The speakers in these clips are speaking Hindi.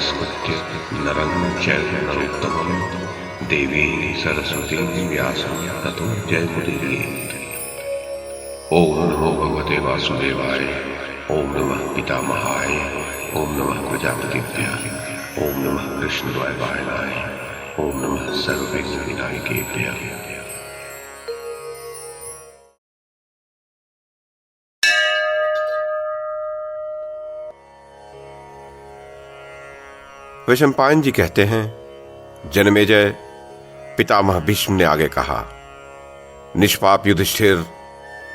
नमस्कृत्य नरं चैव नरोत्तमं देवीं सरस्वतीं व्यासं ततो जयमुदीरयेत्। ओम नमो भगवते वासुदेवाय। ओम नमः पितामहाय। ओम नमः प्रजापतिभ्यः। ओम नमः कृष्णद्वैपायनाय। ओम नमः सर्वविघ्नविनायकेभ्यः। वैशंपायन जी कहते हैं, जनमेजय, पितामह भीष्म ने आगे कहा, निष्पाप युधिष्ठिर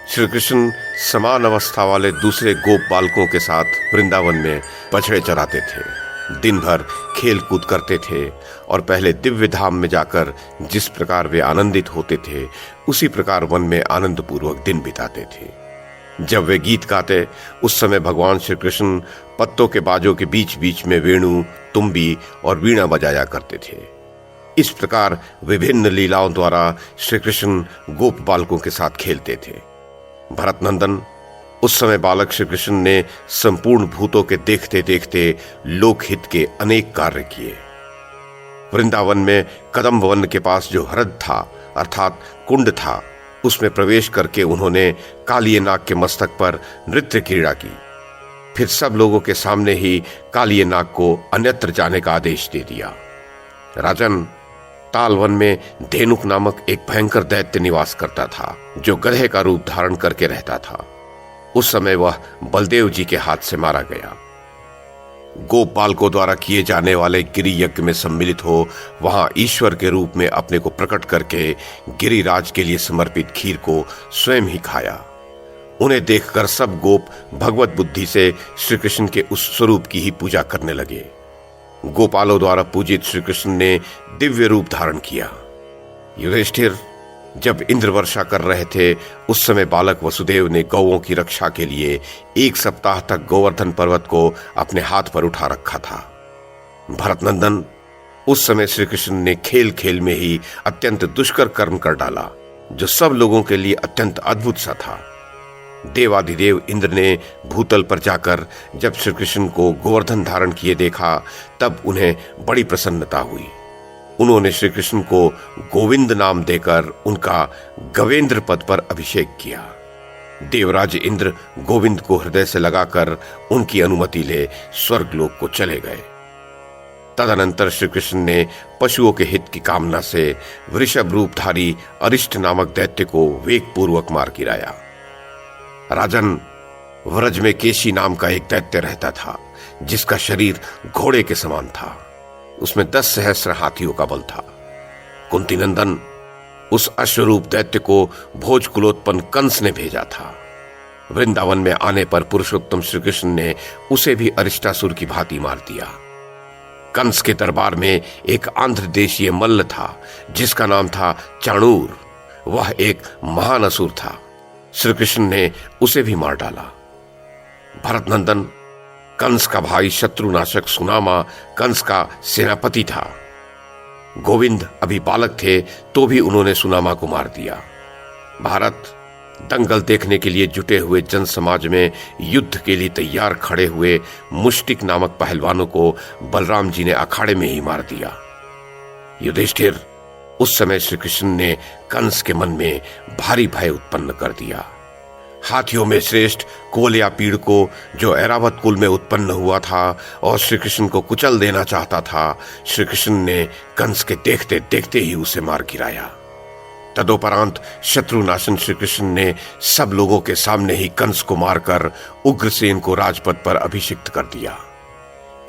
श्री कृष्ण समान अवस्था वाले दूसरे गोप बालकों के साथ वृंदावन में बछड़े चराते थे। दिन भर खेल कूद करते थे और पहले दिव्य धाम में जाकर जिस प्रकार वे आनंदित होते थे उसी प्रकार वन में आनंद पूर्वक दिन बिताते थे। जब वे गीत गाते उस समय भगवान श्री कृष्ण पत्तों के बाजों के बीच बीच में वेणु, तुम्बी और वीणा बजाया करते थे। इस प्रकार विभिन्न लीलाओं द्वारा श्री कृष्ण गोप बालकों के साथ खेलते थे। भरत नंदन, उस समय बालक श्री कृष्ण ने संपूर्ण भूतों के देखते देखते लोकहित के अनेक कार्य किए। वृंदावन में कदम्ब वन के पास जो हृद था अर्थात कुंड था, उसमें प्रवेश करके उन्होंने कालिये नाग के मस्तक पर नृत्य क्रीड़ा की। फिर सब लोगों के सामने ही कालिये नाग को अन्यत्र जाने का आदेश दे दिया। राजन, तालवन में धेनुक नामक एक भयंकर दैत्य निवास करता था जो गधे का रूप धारण करके रहता था। उस समय वह बलदेव जी के हाथ से मारा गया। गोप बालकों द्वारा किए जाने वाले गिरि यज्ञ में सम्मिलित हो वहां ईश्वर के रूप में अपने को प्रकट करके गिरिराज के लिए समर्पित खीर को स्वयं ही खाया। उन्हें देखकर सब गोप भगवत बुद्धि से श्री कृष्ण के उस स्वरूप की ही पूजा करने लगे। गोपालों द्वारा पूजित श्री कृष्ण ने दिव्य रूप धारण किया। युधिष्ठिर, जब इंद्र वर्षा कर रहे थे उस समय बालक वसुदेव ने गौओं की रक्षा के लिए 1 सप्ताह तक गोवर्धन पर्वत को अपने हाथ पर उठा रखा था। भरत नंदन, उस समय श्री कृष्ण ने खेल खेल में ही अत्यंत दुष्कर कर्म कर डाला जो सब लोगों के लिए अत्यंत अद्भुत सा था। देवाधिदेव इंद्र ने भूतल पर जाकर जब श्री कृष्ण को गोवर्धन धारण किए देखा तब उन्हें बड़ी प्रसन्नता हुई। उन्होंने श्री कृष्ण को गोविंद नाम देकर उनका गवेंद्र पद पर अभिषेक किया। देवराज इंद्र गोविंद को हृदय से लगाकर उनकी अनुमति ले स्वर्गलोक को चले गए। तदनंतर श्री कृष्ण ने पशुओं के हित की कामना से वृषभ रूपधारी अरिष्ट नामक दैत्य को वेग पूर्वक मार गिराया। राजन, व्रज में केशी नाम का एक दैत्य रहता था जिसका शरीर घोड़े के समान था। उसमें 10 सहस्र हाथियों का बल था। कुंती नंदन, उस अश्वरूप दैत्य को भोज कुलोत्पन्न कंस ने भेजा था। वृंदावन में आने पर पुरुषोत्तम श्री कृष्ण ने उसे भी अरिष्टासुर की भांति मार दिया। कंस के दरबार में एक आंध्र देशीय मल्ल था जिसका नाम था चाणूर। वह एक महान असुर था। श्री कृष्ण ने उसे भी मार डाला। भरत नंदन, कंस का भाई शत्रुनाशक सुनामा कंस का सेनापति था। गोविंद अभी बालक थे तो भी उन्होंने सुनामा को मार दिया। भारत, दंगल देखने के लिए जुटे हुए जन समाज में युद्ध के लिए तैयार खड़े हुए मुष्टिक नामक पहलवानों को बलराम जी ने अखाड़े में ही मार दिया। युधिष्ठिर, उस समय श्री कृष्ण ने कंस के मन में भारी भय उत्पन्न कर दिया। हाथियों में श्रेष्ठ कोलिया पीड़ को जो ऐरावत कुल में उत्पन्न हुआ था और श्री कृष्ण को कुचल देना चाहता था, श्री कृष्ण ने कंस के देखते देखते ही उसे मार गिराया। तदोपरांत शत्रुनाशन श्री कृष्ण ने सब लोगों के सामने ही कंस को मारकर उग्रसेन को राजपद पर अभिषिक्त कर दिया।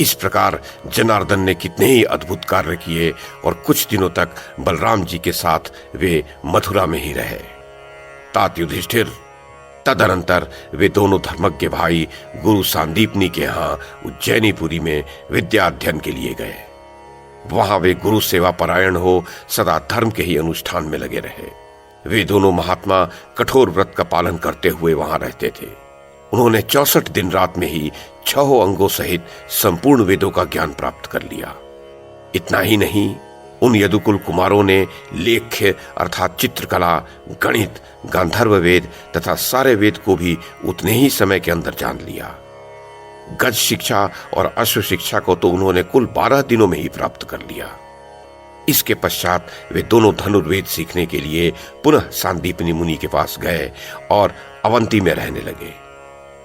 इस प्रकार जनार्दन ने कितने ही अद्भुत कार्य किए और कुछ दिनों तक बलराम जी के साथ वे मथुरा में ही रहे। तात युधिष्ठिर, तदनंतर वे दोनों धर्मज्ञ भाई गुरु सांदीपनी के यहाँ उज्जैनीपुरी में विद्या अध्ययन के लिए गए। वहां वे गुरु सेवा परायण हो सदा धर्म के ही अनुष्ठान में लगे रहे। वे दोनों महात्मा कठोर व्रत का पालन करते हुए वहां रहते थे। उन्होंने 64 दिन रात में ही 6 अंगों सहित संपूर्ण वेदों का ज्ञान प्राप्त कर लिया। इतना ही नहीं, उन यदुकुल कुमारों ने लेख्य अर्थात चित्रकला, गणित, गांधर्व वेद तथा सारे वेद को भी उतने ही समय के अंदर जान लिया। गज शिक्षा और अश्व शिक्षा को तो उन्होंने कुल 12 दिनों में ही प्राप्त कर लिया। इसके पश्चात वे दोनों धनुर्वेद सीखने के लिए पुनः सांदीपनी मुनि के पास गए और अवंती में रहने लगे।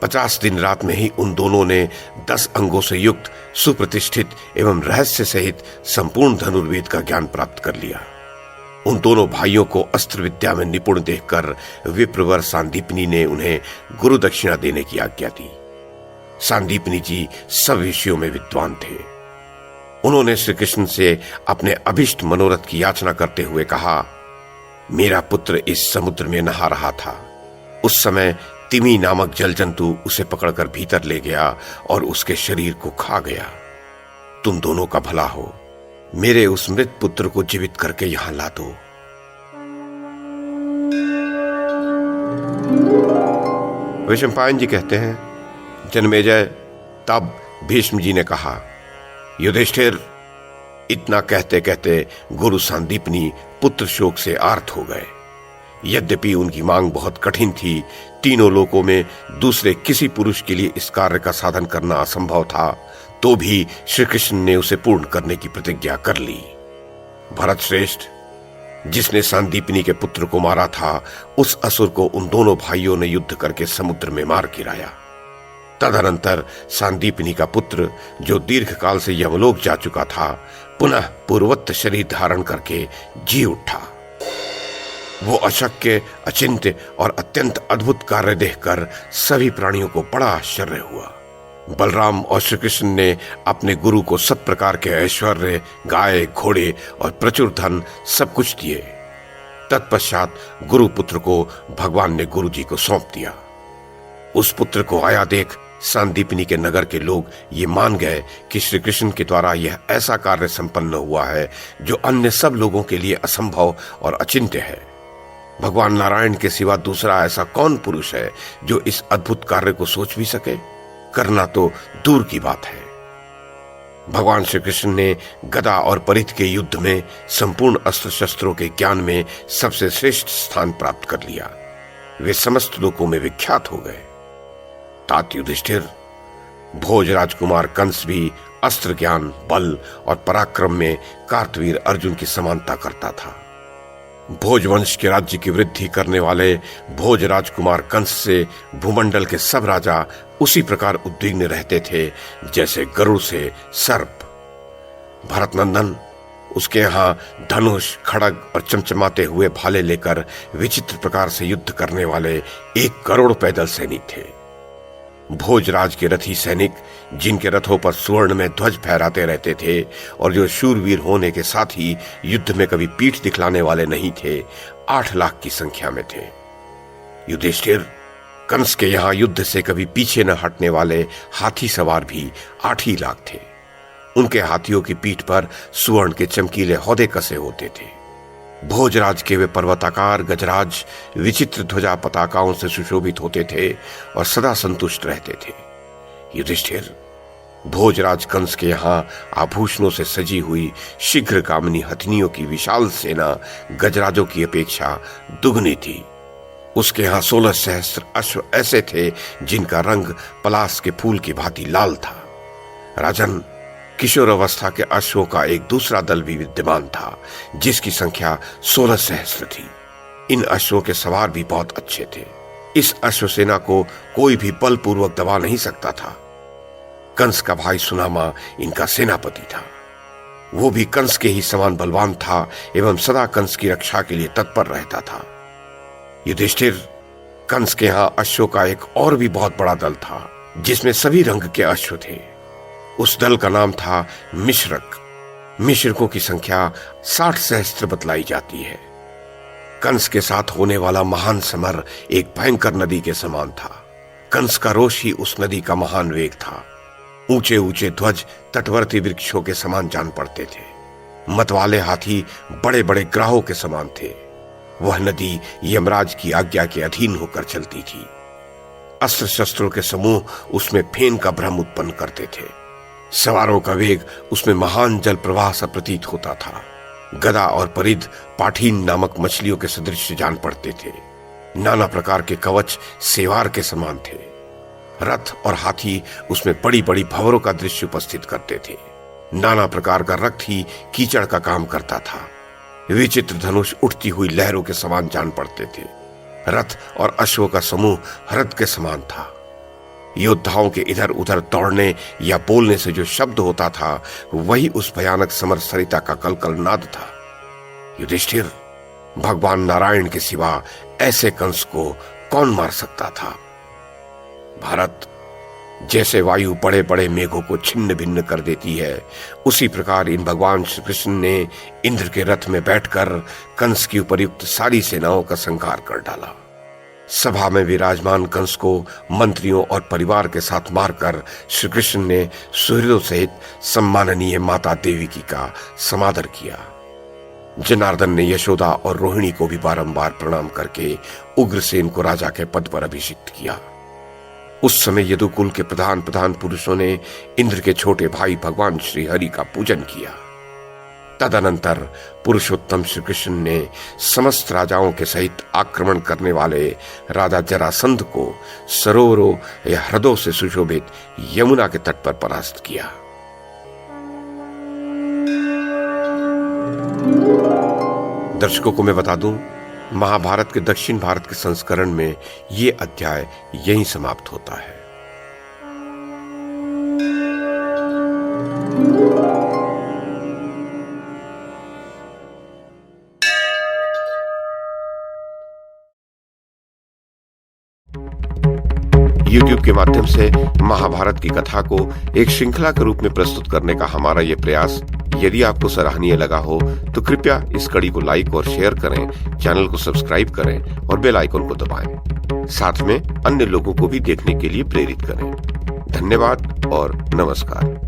50 दिन रात में ही उन दोनों ने 10 अंगों से युक्त सुप्रतिष्ठित एवं रहस्य सहित संपूर्ण धनुर्वेद का ज्ञान प्राप्त कर लिया। उन दोनों भाइयों को अस्त्र विद्या में निपुण देखकर विप्रवर सांदीपनी ने उन्हें गुरु दक्षिणा देने की आज्ञा दी। सांदीपनी जी सब विषयों में विद्वान थे। उन्होंने श्री कृष्ण से अपने अभिष्ट मनोरथ की याचना करते हुए कहा, मेरा पुत्र इस समुद्र में नहा रहा था। उस समय तिमी नामक जल जंतु उसे पकड़कर भीतर ले गया और उसके शरीर को खा गया। तुम दोनों का भला हो, मेरे उस मृत पुत्र को जीवित करके यहां ला दो। वैशंपायन जी कहते हैं, जन्मेजय तब भीष्म जी ने कहा, युधिष्ठिर, इतना कहते कहते गुरु सांदीपनी पुत्र शोक से आर्त हो गए। यद्यपि उनकी मांग बहुत कठिन थी, तीनों लोकों में दूसरे किसी पुरुष के लिए इस कार्य का साधन करना असंभव था, तो भी श्री कृष्ण ने उसे पूर्ण करने की प्रतिज्ञा कर ली। भरत श्रेष्ठ, जिसने सांदीपनी के पुत्र को मारा था, उस असुर को उन दोनों भाइयों ने युद्ध करके समुद्र में मार गिराया। तदनंतर सांदीपनी का पुत्र, जो दीर्घ काल से यमलोक जा चुका था, पुनः पूर्वोक्त शरीर धारण करके जी उठा। वो अशक्य, अचिंत्य और अत्यंत अद्भुत कार्य देखकर सभी प्राणियों को बड़ा आश्चर्य हुआ। बलराम और श्री कृष्ण ने अपने गुरु को सब प्रकार के ऐश्वर्य, गाय, घोड़े और प्रचुर धन सब कुछ दिए। तत्पश्चात गुरु पुत्र को भगवान ने गुरु जी को सौंप दिया। उस पुत्र को आया देख सांदीपनी के नगर के लोग ये मान गए कि श्री कृष्ण के द्वारा यह ऐसा कार्य संपन्न हुआ है जो अन्य सब लोगों के लिए असंभव और अचिंत्य है। भगवान नारायण के सिवा दूसरा ऐसा कौन पुरुष है जो इस अद्भुत कार्य को सोच भी सके? करना तो दूर की बात है। भगवान श्री कृष्ण ने गदा और परिध के युद्ध में संपूर्ण अस्त्र शस्त्रों के ज्ञान में सबसे श्रेष्ठ स्थान प्राप्त कर लिया। वे समस्त लोकों में विख्यात हो गए। तात युधिष्ठिर, भोज राजकुमार कंस भी अस्त्र ज्ञान, बल और पराक्रम में कार्तवीर अर्जुन की समानता करता था। भोजवंश के राज्य की वृद्धि करने वाले भोज राजकुमार कंस से भूमंडल के सब राजा उसी प्रकार उद्विग्न रहते थे जैसे गरुड़ से सर्प। भरतनंदन, उसके यहाँ धनुष, खड़ग और चमचमाते हुए भाले लेकर विचित्र प्रकार से युद्ध करने वाले 1 करोड़ पैदल सैनिक थे। भोजराज के रथी सैनिक, जिनके रथों पर सुवर्ण में ध्वज फहराते रहते थे और जो शूरवीर होने के साथ ही युद्ध में कभी पीठ दिखलाने वाले नहीं थे, 8 लाख की संख्या में थे। युधिष्ठिर, कंस के यहाँ युद्ध से कभी पीछे न हटने वाले हाथी सवार भी 8 ही लाख थे। उनके हाथियों की पीठ पर सुवर्ण के चमकीले हौदे कसे होते थे। भोजराज के वे पर्वताकार गजराज विचित्र ध्वजा पताकाओं से सुशोभित होते थे और सदा संतुष्ट रहते थे। युधिष्ठिर, भोजराज कंस के यहाँ आभूषणों से सजी हुई शीघ्र कामनी हथिनियों की विशाल सेना गजराजों की अपेक्षा दुगनी थी। उसके यहाँ 16 सहस्त्र अश्व ऐसे थे जिनका रंग पलास के फूल की भांति लाल था। राजन, किशोर अवस्था के अश्वों का एक दूसरा दल भी विद्यमान था जिसकी संख्या 16 सहस्त्र थी। इन अश्वों के सवार भी बहुत अच्छे थे। इस अश्वसेना को कोई भी बलपूर्वक दबा नहीं सकता था। कंस का भाई सुनामा इनका सेनापति था। वो भी कंस के ही समान बलवान था एवं सदा कंस की रक्षा के लिए तत्पर रहता था। युधिष्ठिर, कंस के यहाँ अश्वों का एक और भी बहुत बड़ा दल था जिसमें सभी रंग के अश्व थे। उस दल का नाम था मिश्रक। मिश्रकों की संख्या 60 सहस्त्र बतलाई जाती है। कंस के साथ होने वाला महान समर एक भयंकर नदी के समान था। कंस का रोष ही उस नदी का महान वेग था। ऊंचे ऊंचे ध्वज तटवर्ती वृक्षों के समान जान पड़ते थे। मतवाले हाथी बड़े बड़े ग्राहों के समान थे। वह नदी यमराज की आज्ञा के अधीन होकर चलती थी। अस्त्र शस्त्रों के समूह उसमें फेन का भ्रम उत्पन्न करते थे। सवारों का वेग उसमें महान जल प्रवाह सा प्रतीत होता था। गदा और परिध पाठीन नामक मछलियों के सदृश जान पड़ते थे। नाना प्रकार के कवच सेवार के समान थे। रथ और हाथी उसमें बड़ी बड़ी भंवरों का दृश्य उपस्थित करते थे। नाना प्रकार का रक्त ही कीचड़ का काम करता था। विचित्र धनुष उठती हुई लहरों के समान जान पड़ते थे। रथ और अश्वों का समूह हृद के समान था। योद्धाओं के इधर उधर दौड़ने या बोलने से जो शब्द होता था वही उस भयानक समर सरिता का कलकल नाद था। युधिष्ठिर, भगवान नारायण के सिवा ऐसे कंस को कौन मार सकता था? भारत, जैसे वायु बड़े बड़े मेघों को छिन्न भिन्न कर देती है, उसी प्रकार इन भगवान श्री कृष्ण ने इंद्र के रथ में बैठकर कंस की उपर्युक्त सारी सेनाओं का संहार कर डाला। सभा में विराजमान कंस को मंत्रियों और परिवार के साथ मारकर श्री कृष्ण ने सुहृदों सहित सम्माननीय माता देवकी का समादर किया। जनार्दन ने यशोदा और रोहिणी को भी बारंबार प्रणाम करके उग्रसेन को राजा के पद पर अभिषिक्त किया। उस समय यदुकुल के प्रधान प्रधान पुरुषों ने इंद्र के छोटे भाई भगवान श्री हरि का पूजन किया। तदनंतर पुरुषोत्तम श्री कृष्ण ने समस्त राजाओं के सहित आक्रमण करने वाले राजा जरासंध को सरोवरों या हृदों से सुशोभित यमुना के तट पर परास्त किया। दर्शकों को मैं बता दूं, महाभारत के दक्षिण भारत के संस्करण में ये अध्याय यहीं समाप्त होता है। YouTube के माध्यम से महाभारत की कथा को एक श्रृंखला के रूप में प्रस्तुत करने का हमारा ये प्रयास यदि आपको सराहनीय लगा हो तो कृपया इस कड़ी को लाइक और शेयर करें, चैनल को सब्सक्राइब करें और बेल आइकन को दबाएं। साथ में अन्य लोगों को भी देखने के लिए प्रेरित करें। धन्यवाद और नमस्कार।